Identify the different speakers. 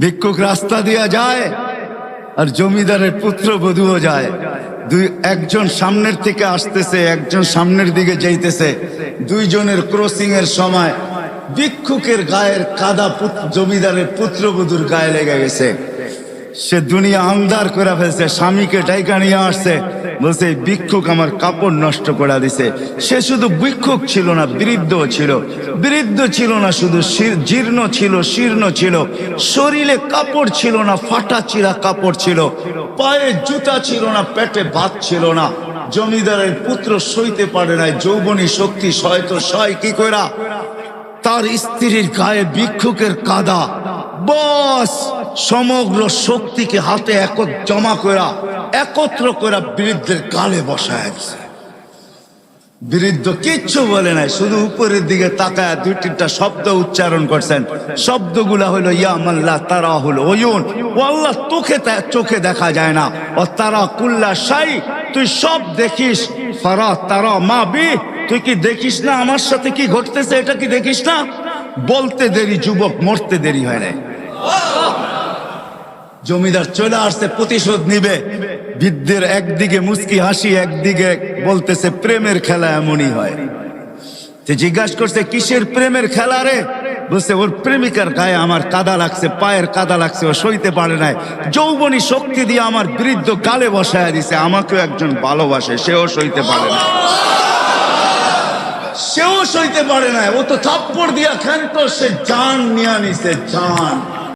Speaker 1: ভিক্ষুক রাস্তা দিয়া যায় আর জমিদারের পুত্রবধূও যায়। একজন সামনের থেকে আসতেছে, একজন সামনের দিকে যাইতেছে। দুইজনের ক্রসিং এর সময় ভিক্ষুকের গায়ের কাদা জমিদারের পুত্রবধূর গায়ে লেগে গেছে। সে দুনিয়া আন্ধার করে ফেলছে, স্বামীকে ডাইকা নিয়ে আসছে, বলছে ভিক্ষুক আমার কাপড় নষ্ট করে দিছে। সে শুধু ভিক্ষুক ছিল না, বৃদ্ধ ছিল। বৃদ্ধ ছিল না শুধু, জীর্ণ ছিল, শীর্ণ ছিল, শরীরে কাপড় ছিল না, ফাটা চিরা কাপড় ছিল, পায়ে জুতা ছিল না, পেটে ভাত ছিল না। জমিদারের পুত্র সইতে পারে নাই, যৌবনী শক্তি সয়তো সয় কি কইরা তার স্ত্রীর গায়ে ভিক্ষুকের কাদা, বস সমগ্র শক্তিকে হাতে জমা করা একত্র করা বৃদ্ধের গালে বসায় দিছে। বৃদ্ধ কিচ্ছু বলে নাই, শুধু উপরের দিকে তাকায় দুই তিনটা শব্দ উচ্চারণ করছেন। শব্দগুলা হলো ইয়া মাল্লা তারা হলো ওয়ুন, ও আল্লাহ চোখে দেখা যায় না, ও তারা কুল্লা শাই, তুই সব দেখিস, ফারা তারা মা বি, তুই কি দেখিস না আমার সাথে কি ঘটতেছে, এটা কি দেখিস না? বলতে দেরি যুবক, মরতে দেরি হয় না। জমিদার চলে আসছে, প্রতিশোধ নিবে। বৃদ্ধের একদিকে মুস্কি হাসি, একদিকে বলতেছে প্রেমের খেলা এমনই হয়। জিজ্ঞাসা করছে কিসের প্রেমের খেলা রে? বলছে ওর প্রেমিকার গায়ে আমার কাদা লাগছে, পায়ের কাদা লাগছে, ও সইতে পারে নাই, যৌবনী শক্তি দিয়ে আমার বৃদ্ধ গালে বসায় দিছে। আমাকেও একজন ভালোবাসে, সেও সইতে পারে না, সেও সইতে পারে না। ও তো থাপ্পড় দিয়া ক্ষান্ত, সে জান নিয়ে নিছে, জান।